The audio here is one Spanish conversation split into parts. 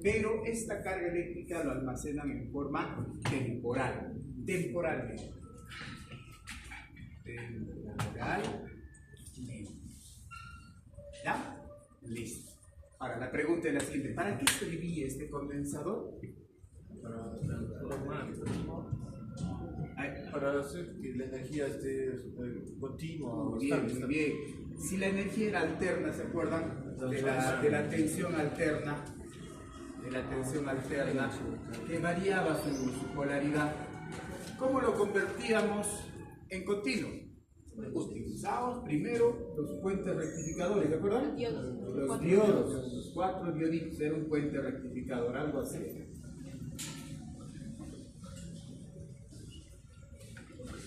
pero esta carga eléctrica lo almacenan en forma temporalmente. ¿Ya? Listo. Ahora la pregunta es la siguiente: ¿para qué servía este condensador? Para transformar, para hacer que la energía esté continua. Muy bien. Si la energía era alterna, ¿se acuerdan? De la tensión alterna. Que variaba su polaridad. ¿Cómo lo convertíamos en continuo? Utilizábamos primero los puentes rectificadores, ¿de acuerdo? Los diodos, los 4 dioditos, era un puente rectificador, algo así.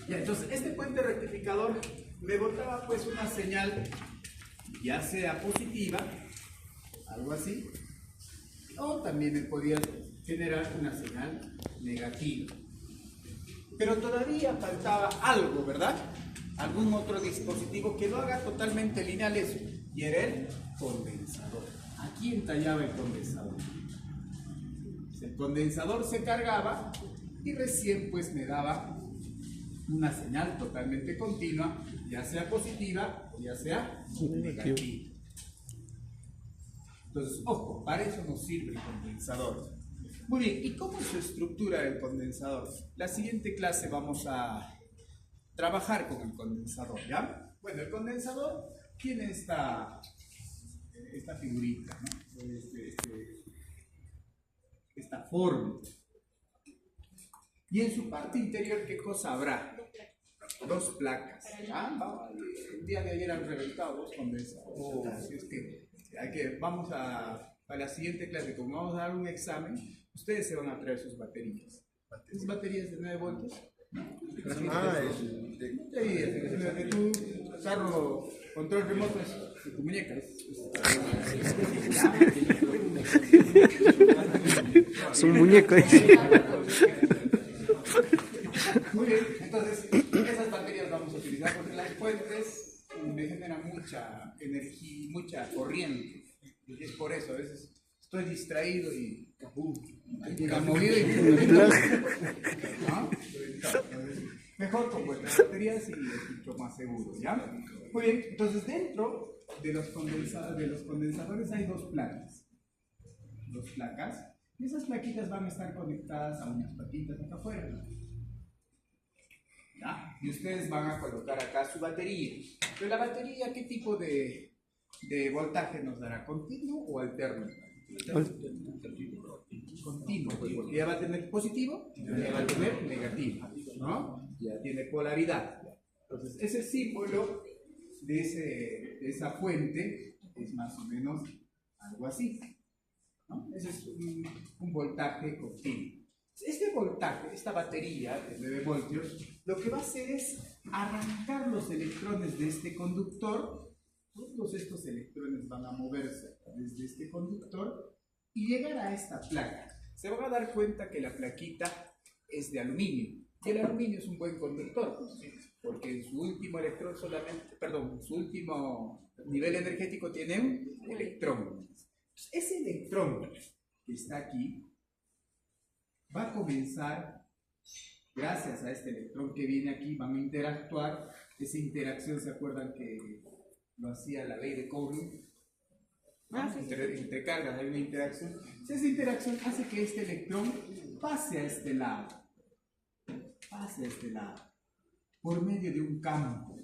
Ya, entonces este puente rectificador me botaba pues una señal, ya sea positiva, algo así, o también me podía generar una señal negativa. Pero todavía faltaba algo, ¿verdad? Algún otro dispositivo que lo haga totalmente lineal eso, y era el condensador. Aquí entallaba el condensador. El condensador se cargaba y recién pues me daba una señal totalmente continua, ya sea positiva o ya sea negativa. Entonces, ojo, para eso nos sirve el condensador. Muy bien, ¿y cómo es su estructura del condensador? La siguiente clase vamos a trabajar con el condensador, ¿ya? Bueno, el condensador tiene esta figurita, ¿no? Esta forma. Y en su parte interior, ¿qué cosa habrá? 2 placas. El día de ayer han reventado 2 condensadores. Así es que vamos a la siguiente clase, como vamos a dar un examen, ustedes se van a traer sus baterías. ¿Sus baterías de 9 voltios? De tu carro control remoto de tu muñeca. Su muñeco. Muy bien, entonces esas baterías vamos a utilizar porque las fuentes me generan mucha energía, mucha corriente. Y es por eso, a veces estoy distraído y llega movido y ¿no? Mejor con vuestras baterías y es mucho más seguro, ¿ya? Muy bien, entonces dentro de los condensadores hay 2 placas. 2 placas. Y esas plaquitas van a estar conectadas a unas patitas acá afuera. ¿Ya? Y ustedes van a colocar acá su batería. Pero la batería, ¿qué tipo de voltaje nos dará? ¿Continuo o alterno? Continuo, porque ya va a tener positivo y ya va a tener negativo, ¿no? Ya tiene polaridad. Entonces, ese símbolo de esa fuente es más o menos algo así, ¿no? Ese es un voltaje continuo. Este voltaje, esta batería de 9 voltios, lo que va a hacer es arrancar los electrones de este conductor. Todos estos electrones van a moverse desde este conductor y llegar a esta placa. Se van a dar cuenta que la plaquita es de aluminio. Y el aluminio es un buen conductor, porque en su último electrón su último nivel energético tiene un electrón. Ese electrón que está aquí va a comenzar, gracias a este electrón que viene aquí, van a interactuar. Esa interacción, ¿se acuerdan que lo hacía la ley de Coulomb? Entre cargas hay una interacción. Esa interacción hace que este electrón pase a este lado. Por medio de un campo.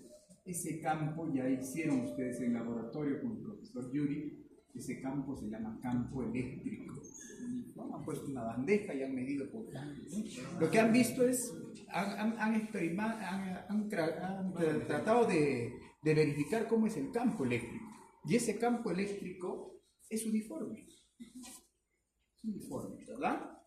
Ese campo ya hicieron ustedes en laboratorio con el profesor Yuri. Ese campo se llama campo eléctrico. ¿No? Han puesto una bandeja y han medido voltajes. Lo que han visto es, han tratado de verificar cómo es el campo eléctrico. Y ese campo eléctrico es uniforme. Es uniforme, ¿verdad?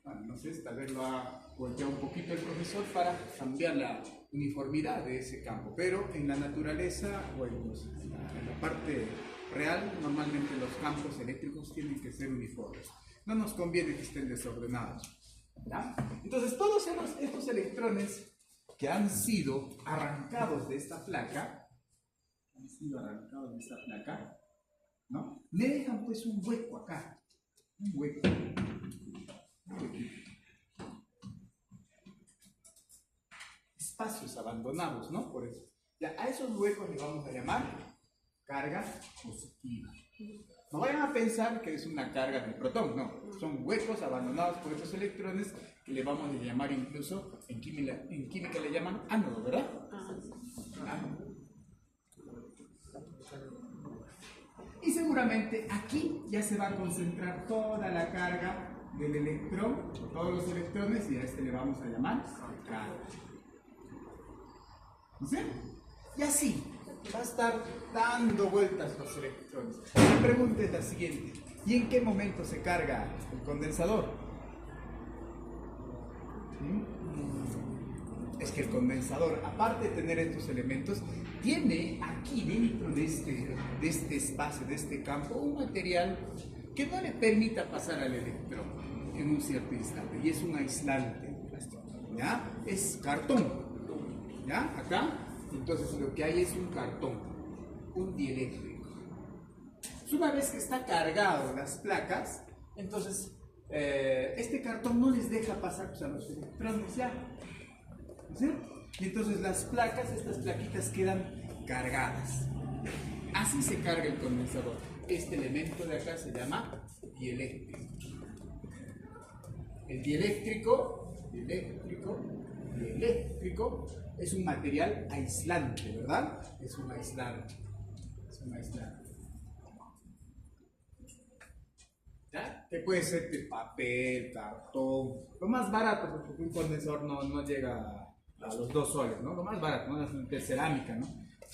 Bueno, no sé, tal vez lo ha volteado un poquito el profesor para cambiar la uniformidad de ese campo. Pero en la naturaleza, bueno, en la parte real, normalmente los campos eléctricos tienen que ser uniformes. No nos conviene que estén desordenados, ¿ya? Entonces, todos estos electrones que han sido arrancados de esta placa, ¿no? Me dejan pues un hueco acá. Un hueco. Espacios abandonados, ¿no? Por eso. Ya, a esos huecos le vamos a llamar carga positiva. No vayan a pensar que es una carga del protón, no. Son huecos abandonados por estos electrones que le vamos a llamar incluso, en química le llaman ánodo, ¿verdad? Ánodo. Y seguramente aquí ya se va a concentrar toda la carga del electrón, todos los electrones, y a este le vamos a llamar carga. ¿No sé? Y así va a estar dando vueltas los electrones. La pregunta es la siguiente: ¿y en qué momento se carga el condensador? Es que el condensador, aparte de tener estos elementos, tiene aquí dentro de este espacio, de este campo, un material que no le permita pasar al electrón en un cierto instante, y es un aislante, ¿ya? Es cartón, ¿ya? Acá, entonces lo que hay es un cartón, un dieléctrico. Una vez que está cargado las placas, entonces este cartón no les deja pasar pues, a los electrones ya. ¿Sí? Y entonces las placas, estas plaquitas quedan cargadas. Así se carga el condensador. Este elemento de acá se llama dieléctrico. El dieléctrico es un material aislante, ¿verdad? Es un aislante. ¿Ya? Que puede ser de papel, cartón, lo más barato, porque un condensador no llega a los 2 soles, ¿no? Lo más barato, ¿no? De cerámica, ¿no?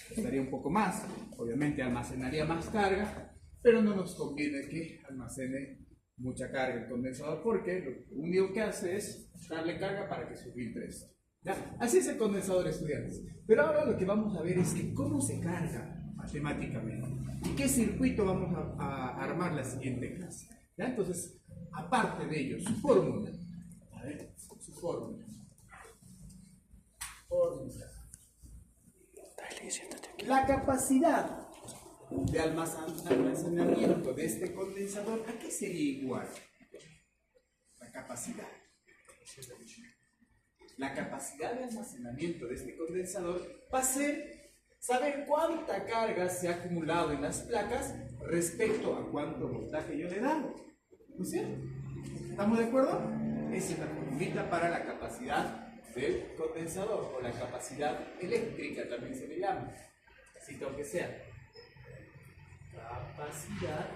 Estaría un poco más, obviamente almacenaría más carga, pero no nos conviene que almacene mucha carga el condensador, porque lo único que hace es darle carga para que se filtre esto. ¿Ya? Así es el condensador, estudiantes. Pero ahora lo que vamos a ver es que cómo se carga matemáticamente y qué circuito vamos a armar la siguiente clase. ¿Ya? Entonces, aparte de ello, su fórmula. A ver, su fórmula. La capacidad de almacenamiento de este condensador, ¿a qué sería igual? La capacidad de almacenamiento de este condensador va a ser saber cuánta carga se ha acumulado en las placas respecto a cuánto voltaje yo le he dado. ¿No es cierto? ¿Estamos de acuerdo? Esa es la formulita para la capacidad del condensador, o la capacidad eléctrica también se le llama, así que sea. Capacidad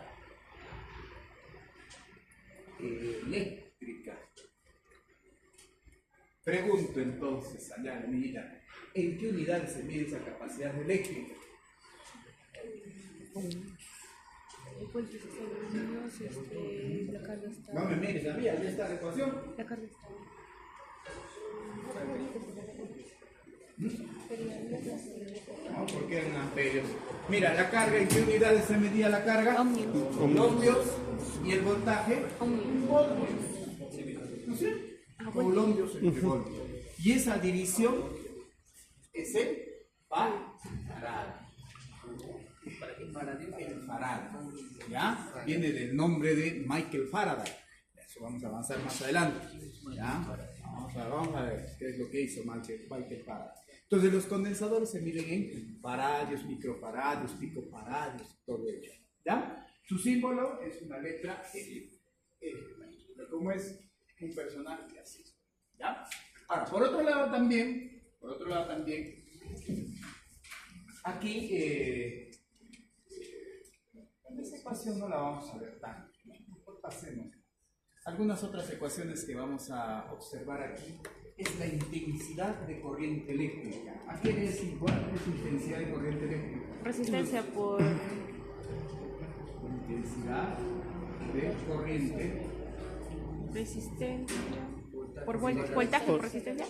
eléctrica. Pregunto entonces, allá mira, ¿en qué unidad se mide esa capacidad eléctrica? La carga está. No me mires, a mí, allá está la ecuación. La carga está. No, porque eran amperios. Mira, la carga, ¿en qué unidades se medía la carga? Coulombios. Y el voltaje, voltios. ¿No es cierto? Coulombios entre voltios. Y esa división es el farad. El farad. ¿Ya? Viene del nombre de Michael Faraday. Eso vamos a avanzar más adelante. ¿Ya? Vamos a ver qué es lo que hizo Michael Faraday. Entonces los condensadores se miden en faradios, microfaradios, picofaradios, todo ello. ¿Ya? Su símbolo es una letra L. ¿Cómo es un personaje así? ¿Ya? Ahora, por otro lado también, aquí, esta ecuación no la vamos a ver tanto. Pasemos. Algunas otras ecuaciones que vamos a observar aquí es la intensidad de corriente eléctrica. ¿A qué es igual? ¿Es intensidad de corriente eléctrica? Resistencia por. Intensidad de corriente. Resistencia. Por voltaje por resistencia.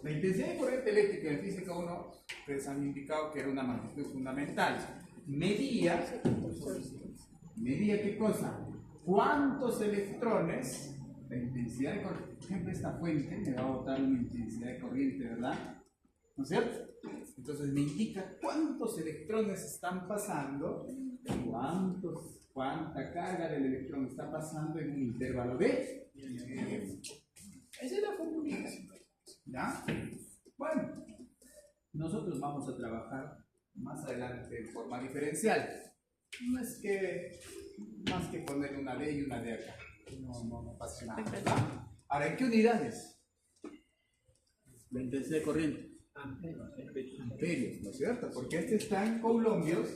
La intensidad de corriente eléctrica en física 1 les han indicado que era una magnitud fundamental. Medía ¿qué cosa? ¿Cuántos electrones? La intensidad de corriente, por ejemplo, esta fuente me va a botar una intensidad de corriente, ¿verdad? ¿No es cierto? Entonces me indica cuántos electrones están pasando, cuántos cuánta carga del electrón está pasando en un intervalo de esa es la fórmula. ¿Ya? Bueno, nosotros vamos a trabajar más adelante en forma diferencial. No es que más que poner una D y una D acá. No pasa nada. ¿Va? Ahora, ¿en qué unidades? La intensidad de corriente. Amperios, ¿no es cierto? Porque este está en coulombios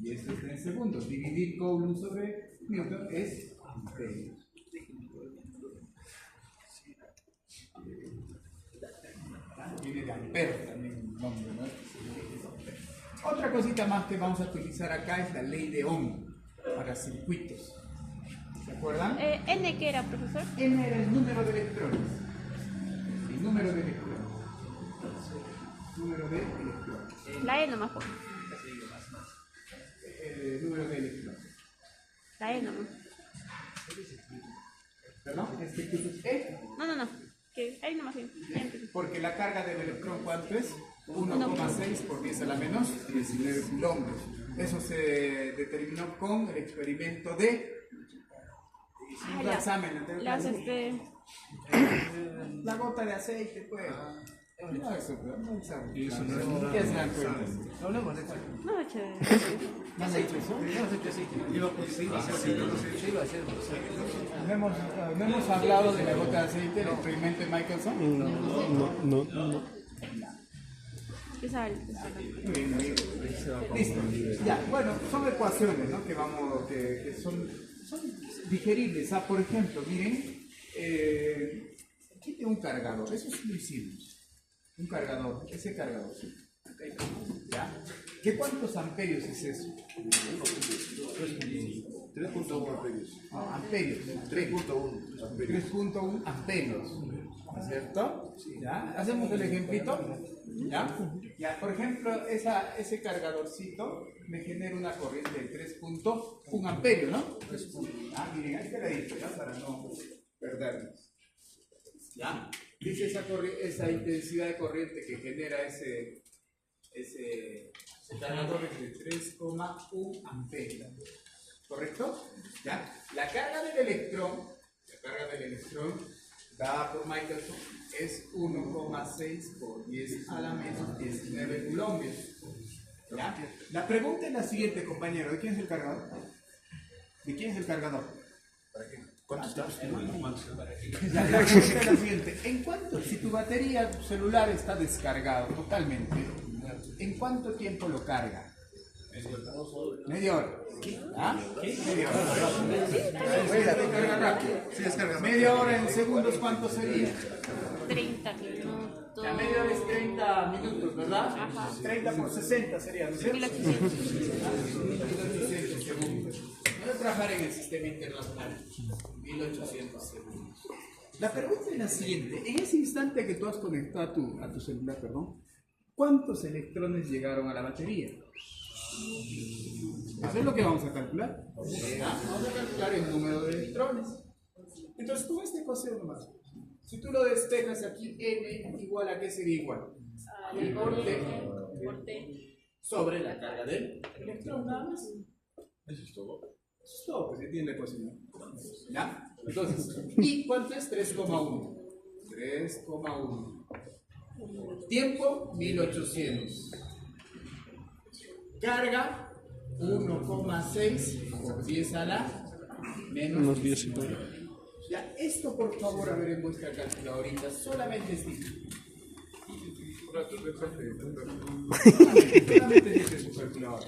y este está en segundos. Dividir coulomb sobre Newton es amperios. Viene de ampere también el nombre, ¿no? Otra cosita más que vamos a utilizar acá es la ley de Ohm para circuitos. ¿Se acuerdan? ¿N qué era, profesor? N era el número de electrones. El número de electrones. Número de electrones. La E nomás, por. El número de electrones. La E nomás. ¿Perdón? Es que tú E. No. Que ahí nomás. Bien. Porque la carga del electrón, ¿cuánto es? 1,6 por 10 a la menos 19 coulombs. Eso se determinó con el experimento de Ah, un examen anterior. La gota de aceite, pues. No, eso, no examen. ¿Qué se dan cuenta? No hablamos de eso. No, chévere. ¿No has hecho eso? ¿No hemos hablado de la gota de aceite, el experimento de Michelson? No. ¿Qué sabe? Muy bien, muy bien. Listo. Ya, bueno, son ecuaciones, ¿no? Que son digeribles. Ah, por ejemplo, miren, aquí tengo un cargador, eso sí lo hicimos. Un cargador, ese cargador. ¿Ya? ¿Qué cuántos amperios es eso? 3.1 amperios. Ah, amperios. 3.1 amperios. 3.1 amperios. ¿No es cierto? ¿Ya? ¿Hacemos el ejemplito? ¿Ya? Ya, por ejemplo, ese cargadorcito me genera una corriente de 3.1 amperio, ¿no? Ah, miren, ahí te la he dicho, ¿ya? Para no perdernos. ¿Ya? Dice esa intensidad de corriente que genera ese cargador es de 3,1 amperio. ¿Correcto? ¿Ya? La carga del electrón dada por Michelson es 1,6 por 10 a la menos 19 coulombios. ¿Ya? La pregunta es la siguiente, compañero. ¿De quién es el cargador? ¿De quién es el cargador? ¿Para qué? ¿Cuánto está? La pregunta es la siguiente. ¿En cuánto, si tu batería, tu celular está descargado totalmente, en cuánto tiempo lo carga? Media hora. ¿Ah? Media hora. Descarga rápido. Sí, descarga. Media hora en segundos, ¿cuánto sería? 30 minutos. La media hora es 30 minutos, ¿verdad? Ajá. 30 por 60 sería, ¿no es cierto? 1800. 1800 segundos. Voy a trabajar en el sistema internacional. 1800 segundos. La pregunta es la siguiente. En ese instante que tú has conectado a tu celular, perdón, ¿cuántos electrones llegaron a la batería? Eso es lo que vamos a calcular. Vamos a calcular el número de electrones. Entonces tú esta ecuación nomás. Si tú lo despejas aquí, n igual a qué sería igual. El por T sobre la carga del electrón, nada más. Eso es todo. Eso es todo, pues entiende la ecuación. ¿Ya? Entonces, ¿y cuánto es? 3,1. 3,1. Tiempo, 1800. Carga, 1,6 por 10 a la menos Unos 10 y medio. Ya, esto por favor a ver en vuestra calculadorita, solamente es difícil. Solamente dice su calculadora.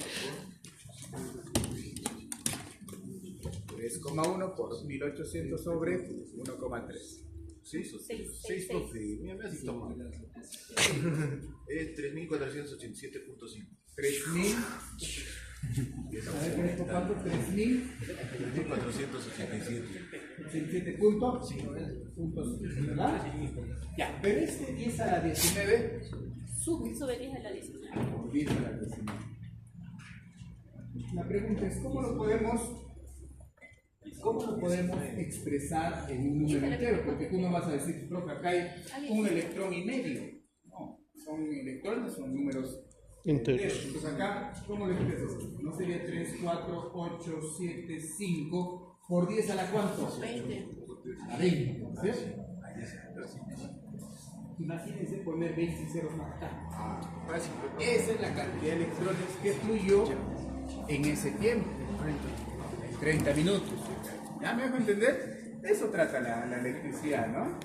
3,1 por 1800 sobre 1,3. 6 por 3. Mira, me has tomado. Es 3.487.5. 3000. A ver, ¿cuánto? 3.487 puntos, ¿verdad? Ya, pero este 10 a la 19 sube. Sube 10 a la 19. Por 10 a la 19. La pregunta es, ¿cómo lo podemos expresar en un número entero? Porque tú no vas a decir, profe, acá hay un electrón y medio. No, son electrones, son números Enteros. Entonces acá, ¿cómo le quitas esto? No sería 3, 4, 8, 7, 5, por 10 a la cuánto? 20. A 20, ¿cierto? Imagínense poner 20 ceros más acá. Esa es la cantidad de electrones que fluyó en ese tiempo, en 30 minutos. ¿Ya me dejo entender? Eso trata la electricidad, ¿no?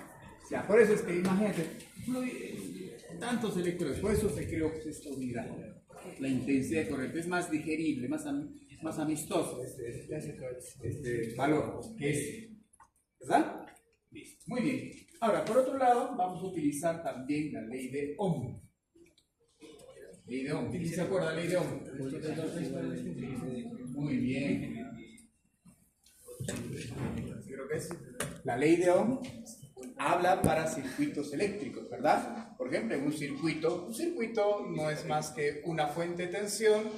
O sea, por eso es que, imagínate, fluye tantos electrones, por eso se creó esta unidad. La intensidad de corriente es más digerible, más amistoso este valor que es. ¿Verdad? Listo. Muy bien. Ahora, por otro lado, vamos a utilizar también la ley de Ohm. Ley de Ohm. ¿Quién se acuerda de la ley de Ohm? Muy bien. Creo que es la ley de Ohm. Habla para circuitos eléctricos, ¿verdad? Por ejemplo, en un circuito no es más que una fuente de tensión,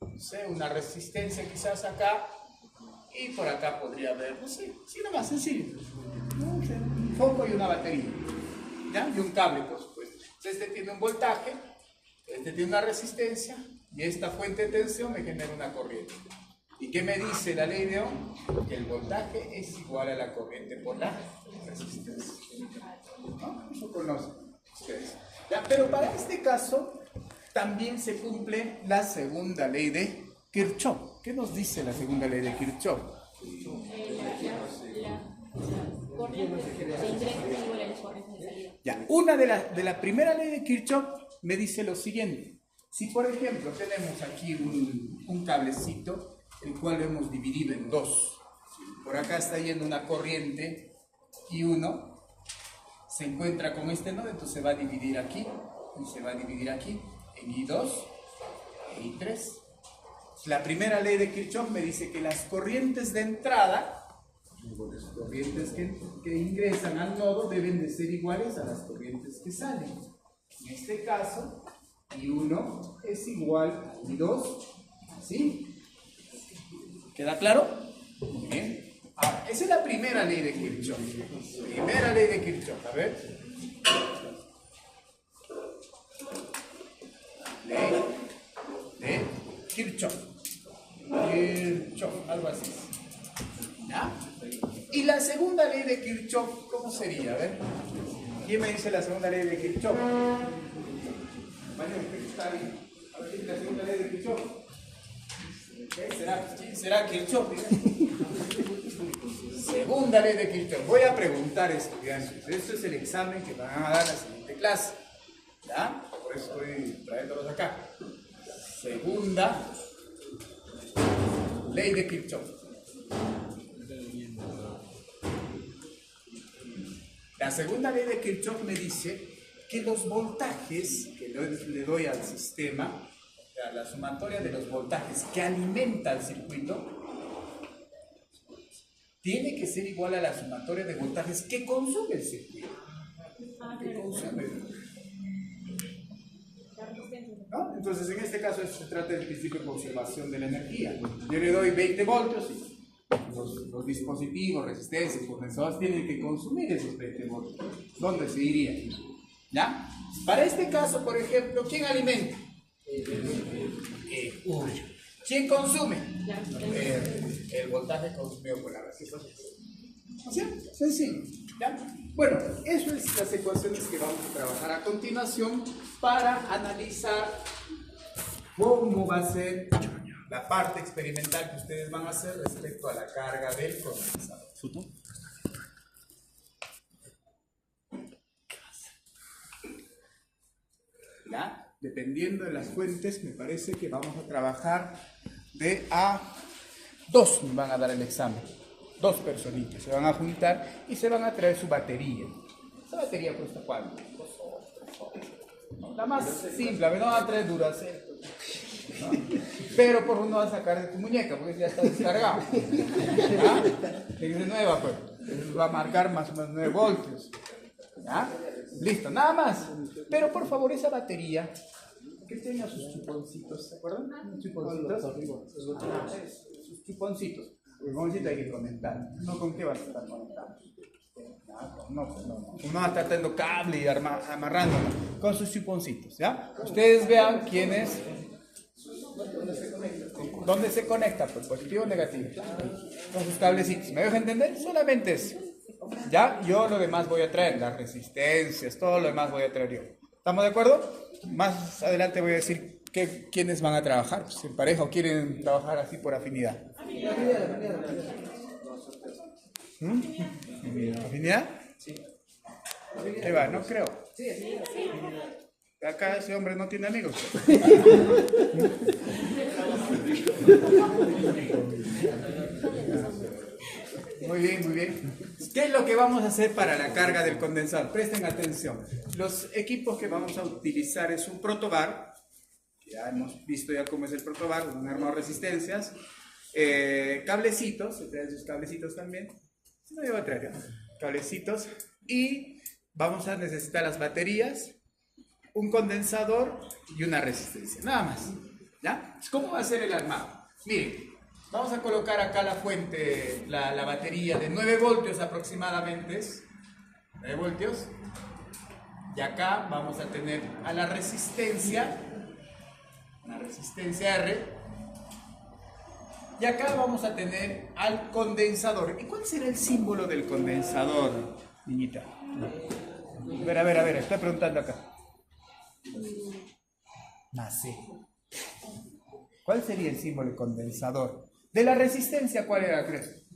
no sé, una resistencia quizás acá, y por acá podría haber, no sé, sí, lo más sencillo, ¿no? Un foco y una batería, ¿ya? Y un cable, por supuesto. Este tiene un voltaje, este tiene una resistencia, y esta fuente de tensión me genera una corriente. ¿Y qué me dice la ley de Ohm? Que el voltaje es igual a la corriente por la resistencia. ¿No? Eso conocen ustedes. ¿Ya? Pero para este caso también se cumple la segunda ley de Kirchhoff. ¿Qué nos dice la segunda ley de Kirchhoff? La corriente de ingreso es igual a las corrientes de salida. Ya, una de la primera ley de Kirchhoff me dice lo siguiente. Si por ejemplo tenemos aquí un cablecito, el cual lo hemos dividido en dos. Por acá está yendo una corriente I1, se encuentra con este nodo, entonces se va a dividir aquí y se va a dividir aquí en I2 e I3. La primera ley de Kirchhoff me dice que las corrientes de entrada, las corrientes que ingresan al nodo deben de ser iguales a las corrientes que salen. En este caso, I1 es igual a I2, ¿sí? ¿Queda claro? Muy bien. Ahora, esa es la primera ley de Kirchhoff. Primera ley de Kirchhoff, a ver. Ley de Kirchhoff. Kirchhoff, algo así. ¿Ya? Y la segunda ley de Kirchhoff, ¿cómo sería? A ver. ¿Quién me dice la segunda ley de Kirchhoff? Vale, está bien. A ver, ¿qué es la segunda ley de Kirchhoff? ¿Quién será Kirchhoff? Segunda ley de Kirchhoff. Voy a preguntar, estudiantes. Esto es el examen que van a dar la siguiente clase. ¿Ya? Por eso estoy trayéndolos acá. Segunda ley de Kirchhoff. La segunda ley de Kirchhoff me dice que los voltajes que le doy al sistema, la sumatoria de los voltajes que alimenta el circuito, tiene que ser igual a la sumatoria de voltajes que consume el circuito. Que consume. ¿No? Entonces, en este caso se trata del principio de conservación de la energía. Yo le doy 20 voltios y los dispositivos, resistencias, condensadores tienen que consumir esos 20 voltios. ¿Dónde se iría? ¿Ya? Para este caso, por ejemplo, ¿quién alimenta? ¿Quién consume? El voltaje consumido por la resistencia. ¿O sea? Sencillo. ¿Ya? Bueno, eso es las ecuaciones que vamos a trabajar a continuación para analizar cómo va a ser la parte experimental que ustedes van a hacer respecto a la carga del condensador. ¿Ya? Dependiendo de las fuentes, me parece que vamos a trabajar de a dos, me van a dar el examen. Dos personitas se van a juntar y se van a traer su batería. ¿Esa batería cuesta cuánto? 2 soles, 3 soles. ¿No? La más simple, no va a traer Duracell, ¿no? Pero por uno va a sacar de tu muñeca porque ya está descargado. ¿Ya? Es nueva, pues. Entonces va a marcar más o menos 9 voltios. ¿Ya? Listo, nada más. Pero por favor, esa batería que tenga sus chuponcitos, ¿se acuerdan? Chuponcitos. Sus chuponcitos. Porque con hay que conectar. ¿No con qué vas a estar conectando? No, pues no. Uno está teniendo cable y amarrando, ¿no? Con sus chuponcitos, ¿ya? Ustedes vean quiénes. ¿Dónde se conecta? Pues positivo o negativo. Con sus cablecitos. ¿Me dejo entender? Solamente eso. Ya, yo lo demás voy a traer, las resistencias, todo lo demás voy a traer yo. ¿Estamos de acuerdo? Más adelante voy a decir quiénes van a trabajar, pues en pareja o quieren trabajar así por afinidad. ¿Afinidad? Sí. Ahí va, no creo. Acá ese hombre no tiene amigos. Muy bien, muy bien. ¿Qué es lo que vamos a hacer para la carga del condensador? Presten atención. Los equipos que vamos a utilizar es un protobar. Ya hemos visto ya cómo es el protobar, un armado de resistencias. Cablecitos, se traen sus cablecitos también. Si no, yo voy a traer ya. Cablecitos. Y vamos a necesitar las baterías, un condensador y una resistencia. Nada más. ¿Ya? ¿Cómo va a ser el armado? Miren. Vamos a colocar acá la fuente, la batería de 9 voltios aproximadamente, 9 voltios, y acá vamos a tener a la resistencia, una resistencia R, y acá vamos a tener al condensador. ¿Y cuál será el símbolo del condensador, niñita? A ver, estoy preguntando acá. Nace. ¿Cuál sería el símbolo del condensador? De la resistencia, ¿cuál era, crees?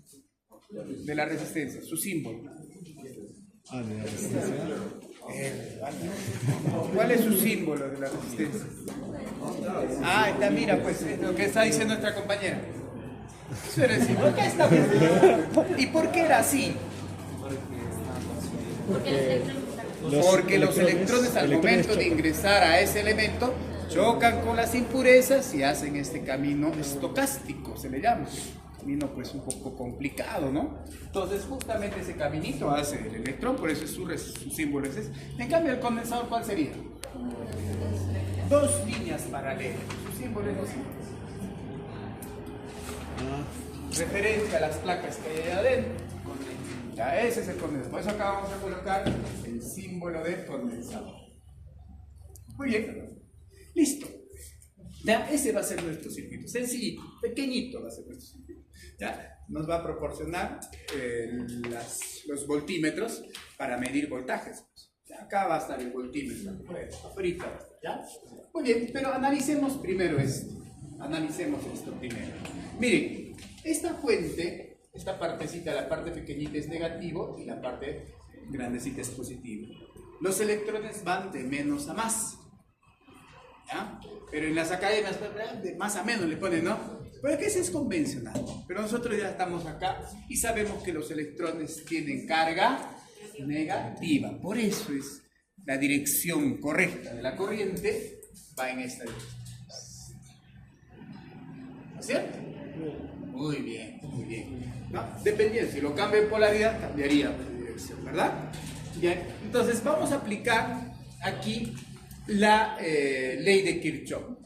De la resistencia, su símbolo. De la resistencia. ¿Cuál es su símbolo de la resistencia? Está, mira, pues lo que está diciendo nuestra compañera. Eso era el símbolo. ¿Qué está? ¿Y por qué era así? Porque los electrones al momento de ingresar a ese elemento chocan con las impurezas y hacen este camino estocástico, se le llama. Camino pues un poco complicado, ¿no? Entonces justamente ese caminito hace el electrón, por eso es su símbolo es ese. En cambio el condensador, ¿cuál sería? Dos líneas paralelas. Su símbolo es así. Referencia a las placas que hay ahí adentro. Ya, ese es el condensador. Por eso acá vamos a colocar el símbolo del condensador. Muy bien. Listo. Ya, ese va a ser nuestro circuito. Sencillito, pequeñito va a ser nuestro circuito. ¿Ya? Nos va a proporcionar los voltímetros para medir voltajes. ¿Ya? Acá va a estar el voltímetro. Ahorita va a estar, ¿ya? Muy bien, pero analicemos primero esto. Analicemos esto primero. Miren, esta fuente, esta partecita, la parte pequeñita es negativo y la parte grandecita es positivo. Los electrones van de menos a más. ¿Ya? Pero en las academias de más a menos le ponen, ¿no? Pero que eso es convencional. Pero nosotros ya estamos acá y sabemos que los electrones tienen carga negativa. Por eso es la dirección correcta de la corriente va en esta dirección. ¿No es cierto? Muy bien, muy bien. ¿No? Dependiendo, si lo cambio en polaridad, cambiaría de dirección, ¿verdad? Bien, entonces vamos a aplicar aquí la ley de Kirchhoff.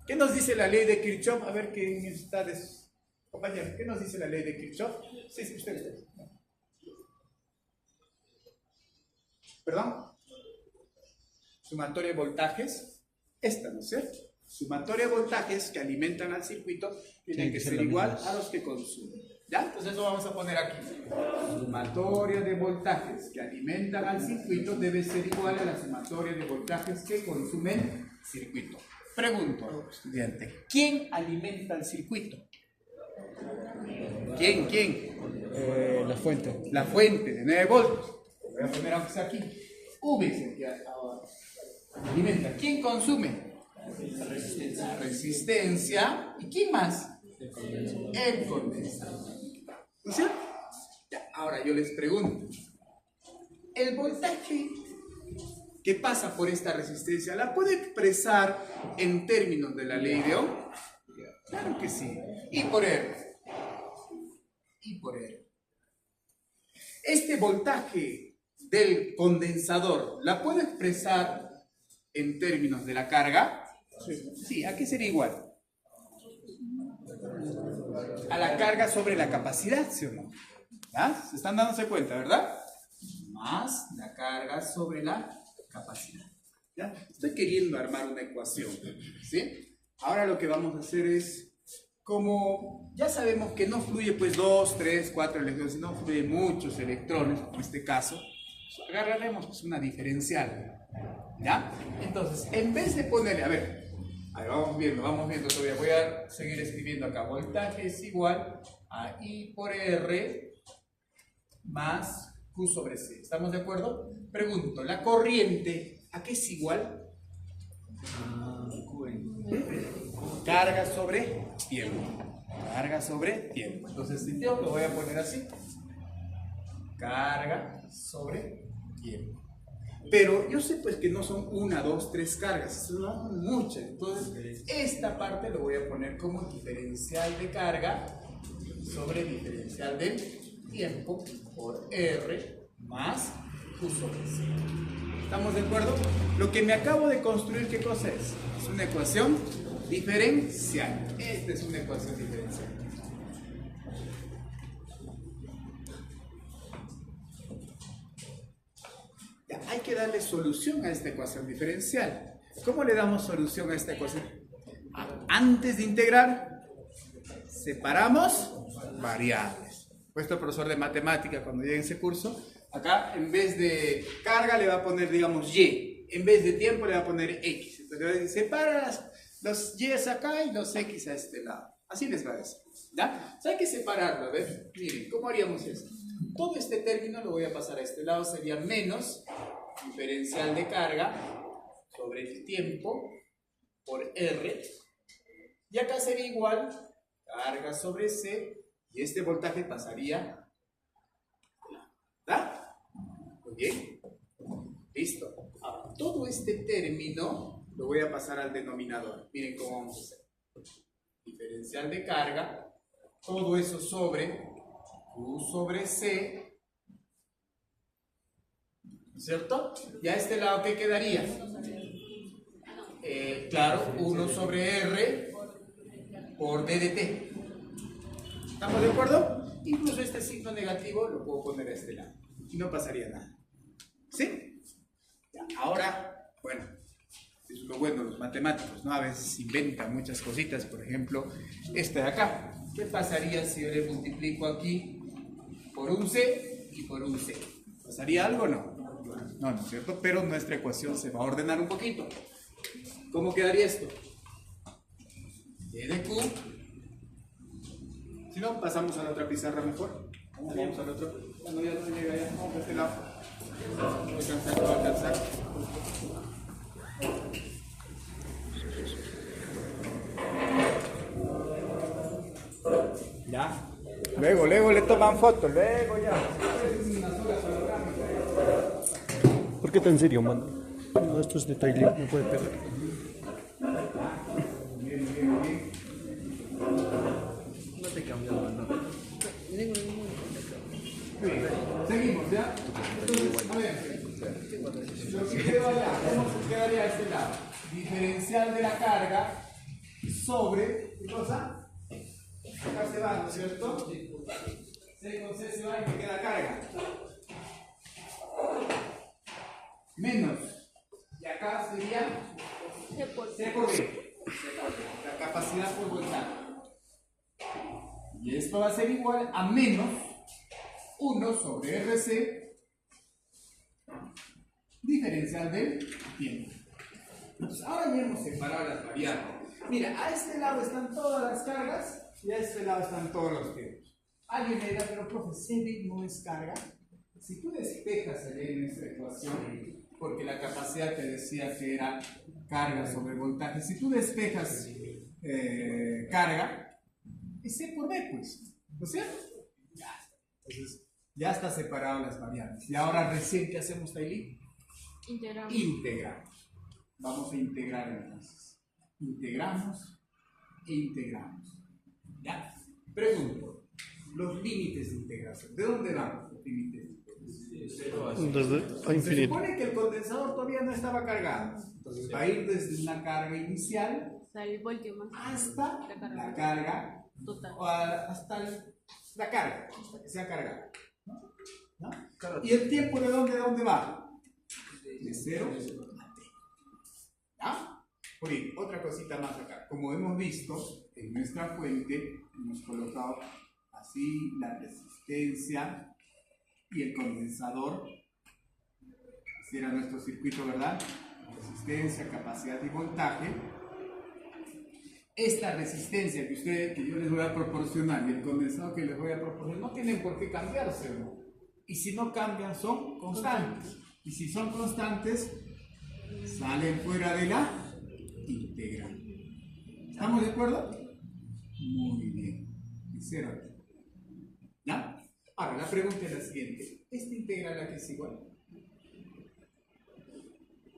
¿Qué nos dice la ley de Kirchhoff? A ver quién está de sus compañeros. ¿Qué nos dice la ley de Kirchhoff? Sí, ustedes. ¿Perdón? Sumatoria de voltajes. Esta, ¿no es cierto? Sumatoria de voltajes que alimentan al circuito tienen que ser igual a los que consumen. ¿Ya? Entonces eso vamos a poner aquí. Sumatoria de voltajes que alimentan al circuito debe ser igual a la sumatoria de voltajes que consumen el circuito. Pregunto, estudiante, ¿quién alimenta el circuito? ¿Quién? La fuente. La fuente de 9 voltios. Voy a poner aunque sea aquí. V es el que alimenta. ¿Quién consume? La resistencia. ¿Y quién más? El condensador. ¿No es cierto? Ya, ahora yo les pregunto, ¿el voltaje que pasa por esta resistencia la puede expresar en términos de la ley de Ohm? Claro que sí. Y por R. Este voltaje del condensador, ¿la puedo expresar en términos de la carga? Sí, ¿a qué sería igual? A la carga sobre la capacidad, ¿sí o no? ¿Ah? ¿Se están dándose cuenta, verdad? más la carga sobre la capacidad. ¿Ya? Estoy queriendo armar una ecuación, ¿sí? Ahora lo que vamos a hacer es, como ya sabemos que no fluye pues 2, 3, 4 electrones, sino fluye muchos electrones, en este caso, agarraremos pues una diferencial, ¿ya? Entonces, en vez de ponerle, a ver, vamos viendo todavía, voy a seguir escribiendo acá, voltaje es igual a I por R más Q sobre C, ¿estamos de acuerdo? Pregunto, ¿la corriente a qué es igual? Carga sobre tiempo. Carga sobre tiempo. Entonces, si yo lo voy a poner así. Carga sobre tiempo. Pero yo sé pues que no son 1, 2, 3 cargas, son muchas. Entonces, esta parte lo voy a poner como diferencial de carga sobre diferencial del tiempo por R más Q sobre C. ¿Estamos de acuerdo? Lo que me acabo de construir, ¿qué cosa es? Es una ecuación diferencial. Esta es una ecuación diferencial. Ya, hay que darle solución a esta ecuación diferencial. ¿Cómo le damos solución a esta ecuación? Antes de integrar, separamos variables. Puesto profesor de matemática cuando llegue ese curso, acá en vez de carga le va a poner, digamos, Y. En vez de tiempo le va a poner X. Entonces le va a decir, separa los Y acá y los X a este lado. Así les va a decir. ¿Ya? Entonces hay que separarlo. A ver, miren, ¿cómo haríamos esto? Todo este término lo voy a pasar a este lado. Sería menos diferencial de carga sobre el tiempo por R. Y acá sería igual carga sobre C. Y este voltaje pasaría. ¿Verdad? Muy bien. Listo. Ahora, todo este término lo voy a pasar al denominador. Miren cómo vamos a hacer. Diferencial de carga. Todo eso sobre Q sobre C. ¿Cierto? Y a este lado, ¿qué quedaría? Claro, 1 sobre R por D de T. ¿Estamos de acuerdo? Incluso este signo negativo lo puedo poner a este lado. Y no pasaría nada. ¿Sí? Ya, ahora, bueno, es lo bueno de los matemáticos, ¿no? A veces inventan muchas cositas. Por ejemplo, esta de acá. ¿Qué pasaría si yo le multiplico aquí por un C y por un C? ¿Pasaría algo o no? No, no es cierto, pero nuestra ecuación se va a ordenar un poquito. ¿Cómo quedaría esto? E de Q. Si no, pasamos a la otra pizarra mejor. Vamos al otro. Cuando ya no llega ya, vamos a este lado. No va a alcanzar, no va a alcanzar. Ya. Luego le toman fotos, luego ya. ¿Por qué tan serio, mano? No, esto es de Taileo, no puede pegar. Bien. No te cambias, mano. Bien, seguimos, ¿ya? Entonces, a ver, lo que quedó allá, ¿cómo se quedaría a este lado? Diferencial de la carga sobre, ¿qué cosa? Acá se va, ¿no es cierto? C con C se va y me queda carga. Menos. Y acá sería C por B. La capacidad por voltaje. Y esto va a ser igual a menos 1 sobre RC diferencial del tiempo. Entonces, ahora ya hemos separado las variables. Mira, a este lado están todas las cargas y a este lado están todos los tiempos. Alguien me dirá, pero profe, CD no es carga. Si tú despejas en esta ecuación, porque la capacidad te decía que era carga sobre voltaje, si tú despejas carga, es C por B, pues, ¿no es cierto? Ya está. Entonces, ya está separado las variables. Y ahora recién, ¿qué hacemos, Tailí? Integramos. Integramos. Vamos a integrar entonces. Integramos e integramos. ¿Ya? Pregunto, los límites de integración. ¿De dónde van los límites de integración? Desde a Se infinito. supone que el condensador todavía no estaba cargado. Entonces va a ir desde una carga inicial Hasta el voltio más. hasta la carga Total. o hasta la carga, hasta que sea cargada, ¿no? ¿no? ¿Y el tiempo de dónde a dónde va? De 0 a t. ¿Ya? Oye, otra cosita más acá. Como hemos visto, en nuestra fuente hemos colocado así la resistencia y el condensador. Así era nuestro circuito, ¿verdad? Resistencia, capacidad y voltaje. Esta resistencia que yo les voy a proporcionar y el condensador que les voy a proporcionar no tienen por qué cambiarse, ¿no? Y si no cambian, son constantes. Y si son constantes, salen fuera de la integral. ¿Estamos de acuerdo? Muy bien. De 0 a t. ¿Ya? Ahora, la pregunta es la siguiente. ¿Esta integral a qué es igual?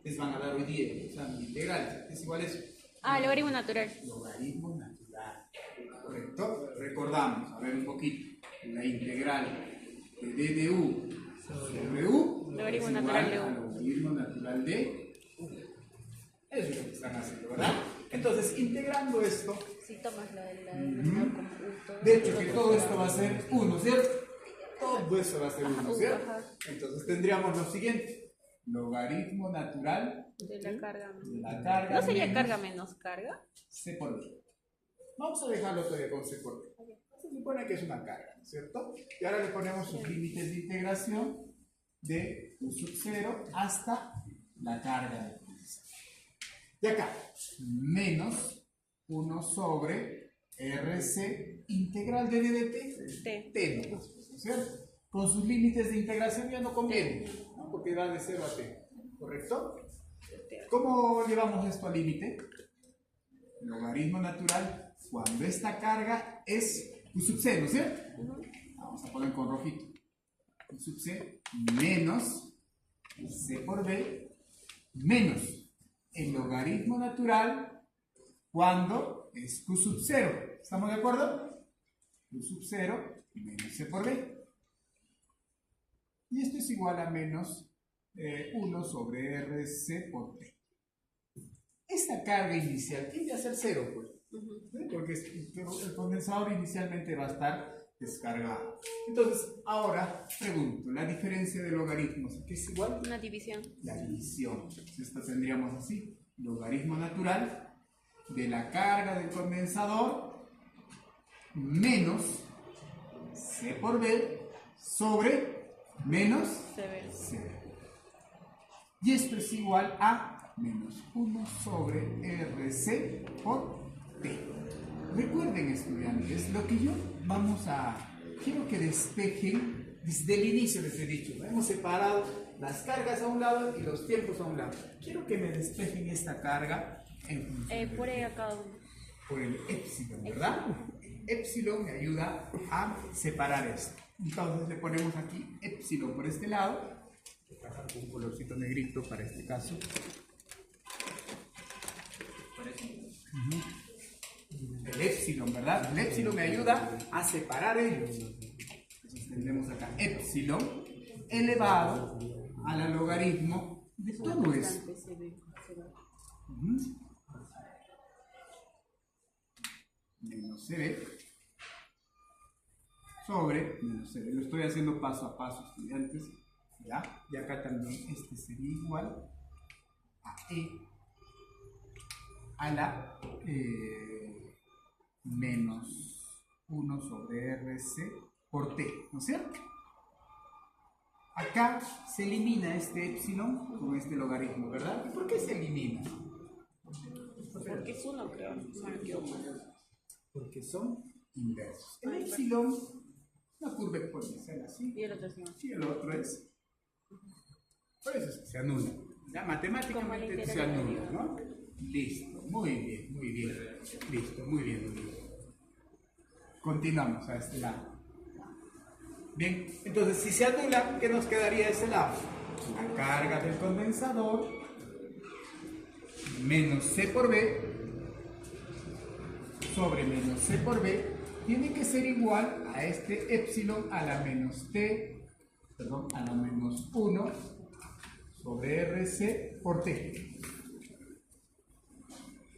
Les van a dar hoy día examen integral. ¿Qué es igual a eso? Logaritmo natural. Logaritmo natural. ¿Correcto? Recordamos, a ver un poquito. La integral de d de u sobre u Logaritmo es natural igual de u. al logaritmo natural de u. Eso es lo que están haciendo, ¿verdad? Entonces, integrando esto, Si tomas lo del denominador como punto. de hecho que todo esto va a ser 1, ¿cierto? Todo eso va a ser 1, ¿cierto? Ajá. Entonces tendríamos lo siguiente. Logaritmo natural De la carga. de la carga ¿No sería menos carga menos carga? C por B. Vamos a dejarlo todavía con C por B. Se supone que es una carga, ¿cierto? Y ahora le ponemos sus límites de integración de U sub 0 hasta la carga de condensador. Y acá, menos 1 sobre RC integral de D de T. T nomás, ¿no es cierto? Con sus límites de integración ya no conviene, ¿no? Porque va de 0 a T, ¿correcto? ¿Cómo llevamos esto al límite? Logaritmo natural cuando esta carga es U sub C, ¿no es cierto? Vamos a poner con rojito. U sub C menos C por B menos el logaritmo natural cuando es Q sub 0. ¿Estamos de acuerdo? Q sub 0 menos C por B. Y esto es igual a menos 1 sobre RC por T. Esta carga inicial tiende a ser 0, pues. ¿Sí? Porque el condensador inicialmente va a estar descargado. Entonces, ahora pregunto, la diferencia de logaritmos, ¿qué es igual? Una división. La división. Esto tendríamos así, logaritmo natural de la carga del condensador menos C por B sobre menos Severo. C. Y esto es igual a menos 1 sobre RC por T. Recuerden, estudiantes, lo que quiero que despejen desde el inicio les he dicho, ¿no? Hemos separado las cargas a un lado y los tiempos a un lado. Quiero que me despejen esta carga en función Por E a cada uno. por el épsilon, ¿verdad? Épsilon me ayuda a separar esto. Entonces le ponemos aquí épsilon por este lado. Voy a pasar con un colorcito negrito para este caso. El épsilon, ¿verdad? El épsilon me ayuda a separar ellos. Entonces tendremos acá épsilon elevado a la logaritmo de todo esto. Menos CB sobre menos CB. Lo estoy haciendo paso a paso, estudiantes. ¿Ya? Y acá también este sería igual a E a la menos 1 sobre RC por T, ¿no es cierto? Acá se elimina este épsilon con este logaritmo, ¿verdad? ¿Y por qué se elimina? Porque es uno, creo. No me equivoco. Porque son inversos. El épsilon, una curva exponencial así, Y el otro es no. y el otro es. Por eso es que se anula. Ya matemáticamente se anula, ¿no? Listo, muy bien, muy bien. Listo, muy bien, muy bien. Continuamos a este lado. Bien, entonces si se anula, ¿qué nos quedaría de ese lado? La carga del condensador menos C por B sobre menos C por B tiene que ser igual a este épsilon a la menos T, perdón, a la menos 1 sobre RC por T.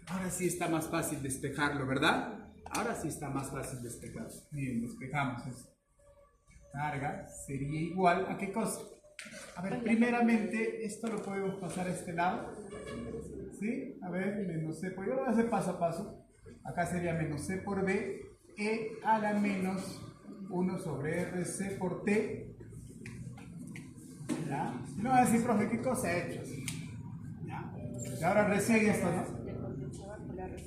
Ahora sí está más fácil despejarlo, ¿verdad? Ahora sí está más fácil despejarlo. Bien, despejamos esto. carga sería igual a qué cosa. A ver, primeramente, esto lo podemos pasar a este lado. ¿Sí? A ver, menos C por... Yo lo voy a hacer paso a paso. Acá sería menos C por B, E a la menos 1 sobre RC por T. ¿Ya? No va a decir, profe, ¿qué cosa he hecho? ¿Ya? Y ahora recién esto, ¿no?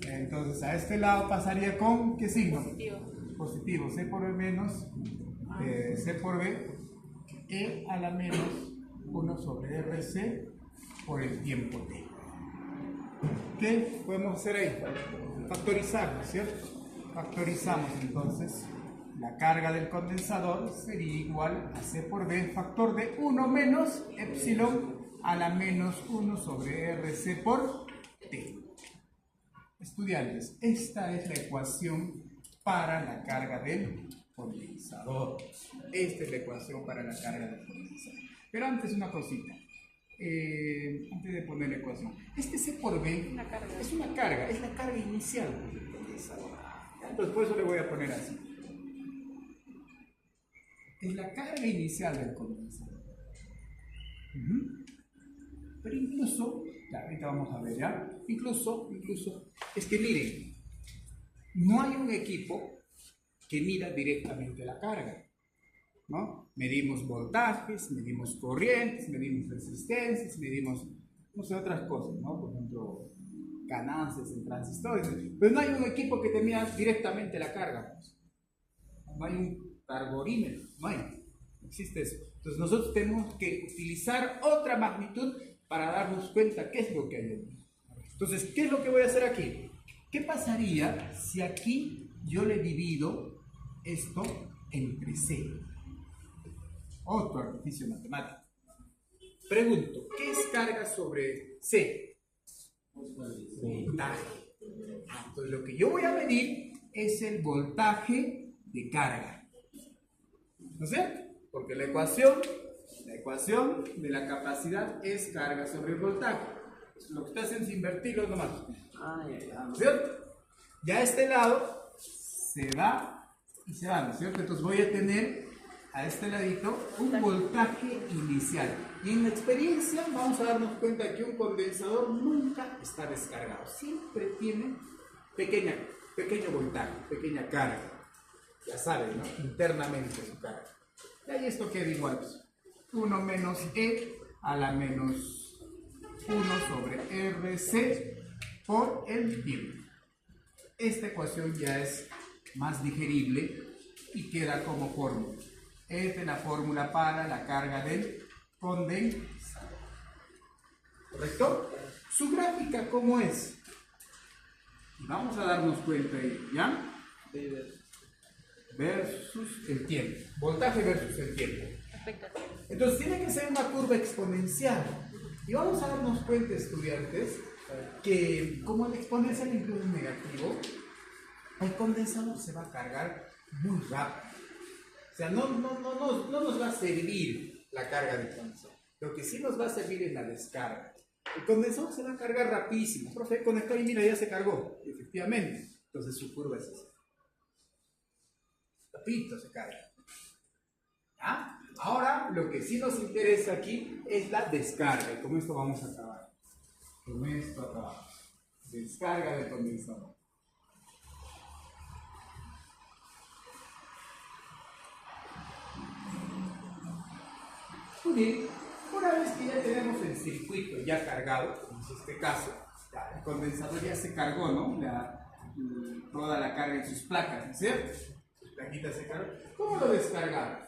Entonces, a este lado pasaría con, ¿qué signo? Positivo. C por B menos C por B, E a la menos 1 sobre RC por el tiempo T. ¿Qué podemos hacer ahí? Factorizar, ¿cierto? Factorizamos entonces. La carga del condensador sería igual a C por B, factor de 1 menos epsilon a la menos 1 sobre RC por T. Estudiantes, esta es la ecuación para la carga del condensador. Esta es la ecuación para la carga del condensador. Pero antes una cosita. Antes de poner la ecuación. Este C por B es una carga, es la carga inicial del condensador. Entonces por eso le voy a poner así. Es la carga inicial del condensador. Pero incluso, ya, ahorita vamos a ver ya, incluso, es que miren, no hay un equipo que mida directamente la carga, ¿no? Medimos voltajes, medimos corrientes, medimos resistencias, medimos, no sé, otras cosas, ¿no? Por ejemplo, ganancias en transistores, pero no hay un equipo que te mida directamente la carga, pues. No hay un carborímetro, no existe eso. Entonces nosotros tenemos que utilizar otra magnitud para darnos cuenta qué es lo que hay aquí. Entonces, ¿qué es lo que voy a hacer aquí? ¿Qué pasaría si aquí yo le divido esto entre C? Otro artificio matemático. Pregunto, ¿qué es carga sobre C? Voltaje. Entonces, lo que yo voy a medir es el voltaje de carga. ¿No es cierto? Porque la ecuación de la capacidad es carga sobre el voltaje. Lo que ustedes hacen es invertirlo nomás. ¿No es cierto? Ya a este lado se va y se va, ¿no es cierto? Entonces voy a tener a este ladito un voltaje inicial. Y en la experiencia vamos a darnos cuenta que un condensador nunca está descargado. Siempre tiene pequeño voltaje, pequeña carga. Ya saben, ¿no? Internamente su carga. Y ahí esto queda igual. 1 menos E a la menos 1 sobre RC por el tiempo. Esta ecuación ya es más digerible y queda como fórmula. Esta es la fórmula para la carga del condensador. ¿Correcto? Su gráfica, ¿cómo es? Y vamos a darnos cuenta ahí, ¿ya? Versus el tiempo. Voltaje versus el tiempo. Entonces tiene que ser una curva exponencial. Y vamos a darnos cuenta, estudiantes, que como el exponencial incluye un negativo, el condensador se va a cargar muy rápido. O sea, no nos va a servir la carga del condensador. Lo que sí nos va a servir es la descarga. El condensador se va a cargar rapidísimo. Profe, conectó y mira, ya se cargó. Efectivamente. Entonces su curva es esa. Rapidito se carga. ¿Ya? Ahora, lo que sí nos interesa aquí es la descarga. Y con esto vamos a acabar. Con esto acabamos. Descarga del condensador. Muy bien. Una vez que ya tenemos el circuito ya cargado, como es este caso, ya el condensador ya se cargó, ¿no? Toda la carga en sus placas, ¿no es cierto? Sus plaquitas se cargó. ¿Cómo lo descargamos?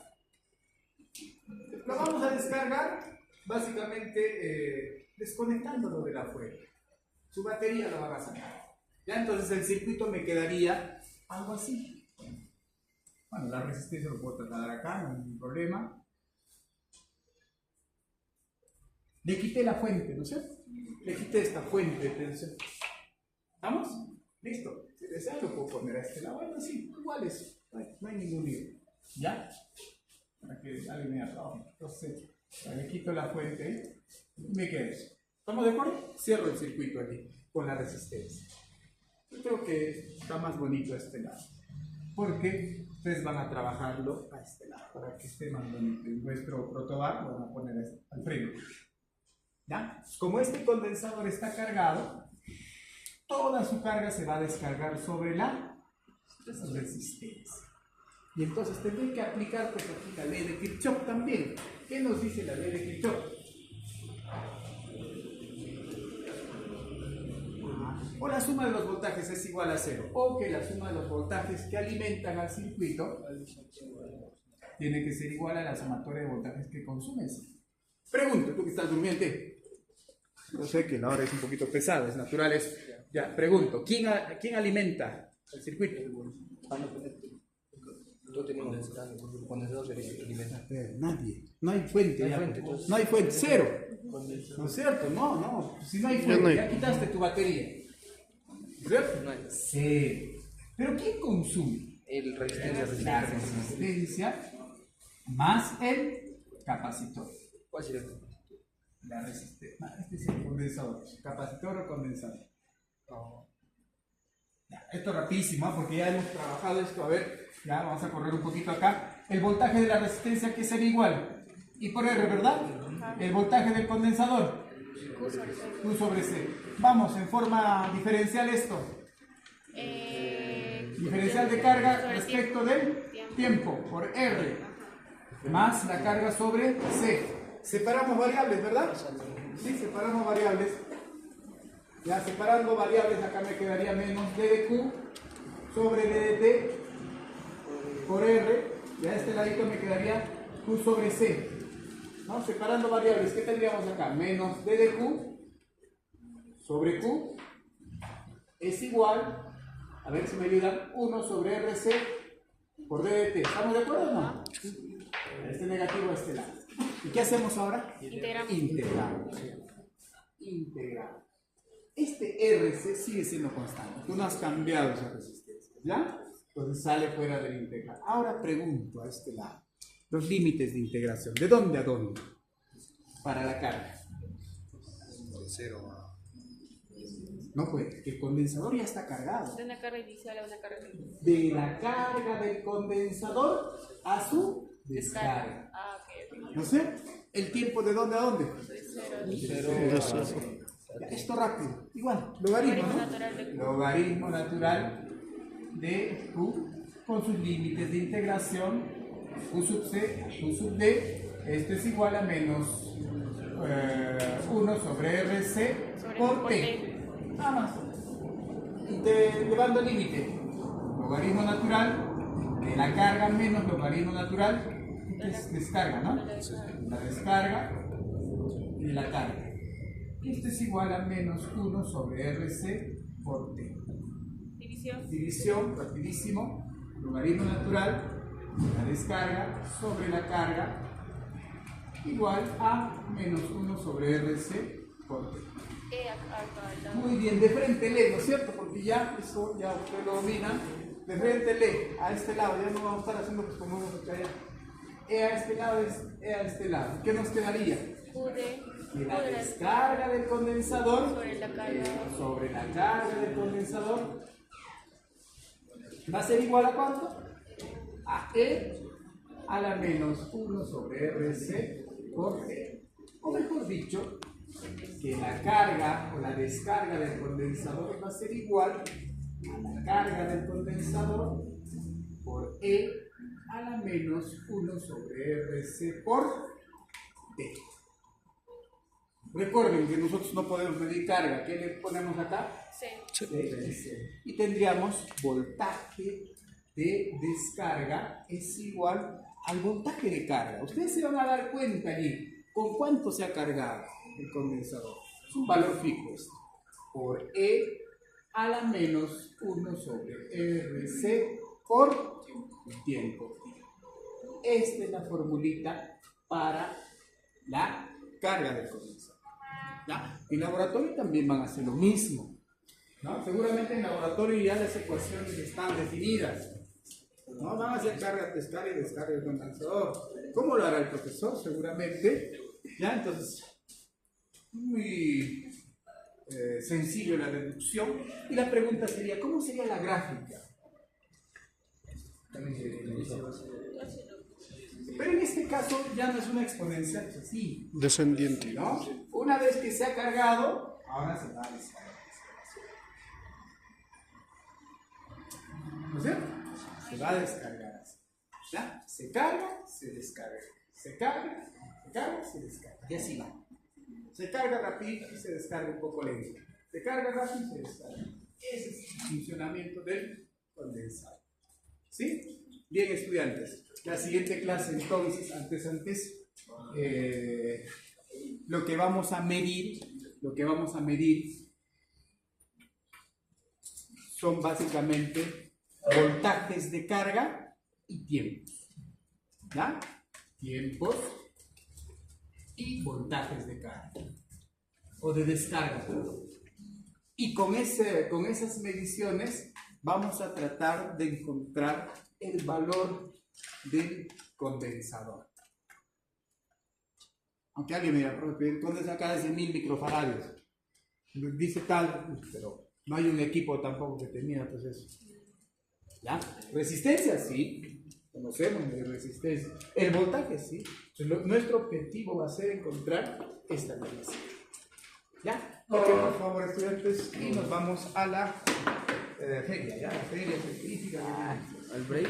Lo vamos a descargar básicamente desconectándolo de la fuente. Su batería lo van a sacar. Ya entonces el circuito me quedaría algo así. Bueno, la resistencia lo puedo trasladar acá, no hay ningún problema. Le quité la fuente, ¿no es cierto? Le quité esta fuente de tensión. ¿Estamos? ¿Listo? Si desea lo puedo poner a este lado. Bueno, sí, igual es. No hay ningún lío. ¿Ya? Para que alguien me aplaude. Entonces, le quito la fuente y me quedo eso. ¿Estamos de acuerdo? Cierro el circuito aquí con la resistencia. Yo creo que está más bonito este lado. Porque Ustedes van a trabajarlo a este lado, para que esté más bonito. En nuestro protobar lo van a poner al frente. ¿Ya? Como este condensador está cargado, toda su carga se va a descargar sobre la resistencia. Y entonces tendré que aplicar pues aquí la ley de Kirchhoff también. ¿Qué nos dice la ley de Kirchhoff? O la suma de los voltajes es igual a 0, o que la suma de los voltajes que alimentan al circuito tiene que ser igual a la sumatoria de voltajes que consumes. Pregunto, tú que estás durmiente. Yo sé que la hora es un poquito pesada, es natural eso. Ya, pregunto, ¿quién alimenta el circuito? No tenemos condensador que alimenta. Nadie. No hay fuente. No hay fuente, entonces. No hay fuente, cero. ¿No es cierto? No. Si no hay fuente, ya quitaste tu batería. ¿Cierto? No hay. Sí. Pero ¿quién consume? El resistencia. La resistencia más el capacitor. ¿Cuál sería? La resistencia. Este es el condensador. ¿Capacitor o condensador? No. Ya, esto rapidísimo, ¿eh? Porque ya hemos trabajado esto. A ver, ya vamos a correr un poquito acá. El voltaje de la resistencia que sería igual. I por R, ¿verdad? El voltaje del condensador. Q sobre C. Vamos, en forma diferencial esto. Diferencial de carga respecto del tiempo por R. Más la carga sobre C. Separamos variables, ¿verdad? Sí, separamos variables. Ya separando variables, acá me quedaría menos D de Q sobre D de T por R. Y a este ladito me quedaría Q sobre C. ¿No? Separando variables, ¿qué tendríamos acá? Menos D de Q sobre Q es igual, a ver si me ayudan, 1 sobre RC por D de T. ¿Estamos de acuerdo o no? Este negativo a este lado. ¿Y qué hacemos ahora? Integramos. Integramos. Este RC sigue siendo constante. Tú no has cambiado esa resistencia, ¿ya? Entonces sale fuera del integral. Ahora pregunto a este lado. Los límites de integración. ¿De dónde a dónde? Para la carga. De 0 a... No, pues, que el condensador ya está cargado. De una carga inicial a una carga final. De la carga del condensador a su descarga. Ah, ok. ¿No sé? ¿El tiempo de dónde a dónde? De 0 Ya, esto rápido. Igual, logaritmo, ¿no? natural de Q. Logaritmo natural de Q con sus límites de integración. Q sub C a Q sub D. Esto es igual a menos 1 sobre RC por T. Nada más. Llevando límite. Logaritmo natural de la carga menos logaritmo natural. Es descarga, ¿no? La descarga y la carga. Esto es igual a menos 1 sobre RC por T. División. División, rapidísimo. Logaritmo natural, la descarga sobre la carga, igual a menos 1 sobre RC por T. Muy bien, de frente lee, ¿no es cierto? Porque ya eso, ya usted lo domina. De frente lee, a este lado, ya no vamos a estar haciendo pues como vamos acá allá. E a este lado es E a este lado. ¿Qué nos quedaría? Que la descarga del condensador sobre la carga del condensador va a ser igual a ¿cuánto? A E a la menos 1 sobre RC por T. O mejor dicho, que la carga o la descarga del condensador va a ser igual a la carga del condensador por E a la menos 1 sobre RC por T. Recuerden que nosotros no podemos medir carga. ¿Qué le ponemos acá? C. Y tendríamos voltaje de descarga es igual al voltaje de carga. Ustedes se van a dar cuenta allí con cuánto se ha cargado el condensador. Es un valor fijo esto. Por E a la menos 1 sobre RC por tiempo. Esta es la formulita para la carga del condensador. ¿Ya? En laboratorio también van a hacer lo mismo, ¿no? Seguramente en laboratorio ya las ecuaciones están definidas, ¿no? Van a hacer carga, descarga y descarga del condensador. ¿Cómo lo hará el profesor? Seguramente. ¿Ya? Entonces, muy sencillo la deducción. Y la pregunta sería, ¿cómo sería la gráfica? Pero en este caso ya no es una exponencial, es así, Descendiente. ¿no? Una vez que se ha cargado, ahora se va a descargar. ¿No es cierto? Se va a descargar así. ¿Ya? Se carga, se descarga. Se carga, se descarga. Y así va. Se carga rápido y se descarga un poco lento. Se carga rápido y se descarga. Ese es el funcionamiento del condensador. ¿Sí? Bien, estudiantes. La siguiente clase, entonces, lo que vamos a medir son básicamente voltajes de carga y tiempos. ¿Ya? Tiempos y voltajes de carga o de descarga. Y con esas mediciones vamos a tratar de encontrar el valor del condensador. Aunque alguien me diga, ¿dónde saca ese 1000 microfaradios? Dice tal, pero no hay un equipo tampoco que tenía, pues eso. ¿Ya? Resistencia, sí. Conocemos de resistencia. El voltaje, sí. Entonces, nuestro objetivo va a ser encontrar esta medición. ¿Ya? Ok, por favor, estudiantes, y nos vamos a la feria, ¿ya? La feria científica. Al break.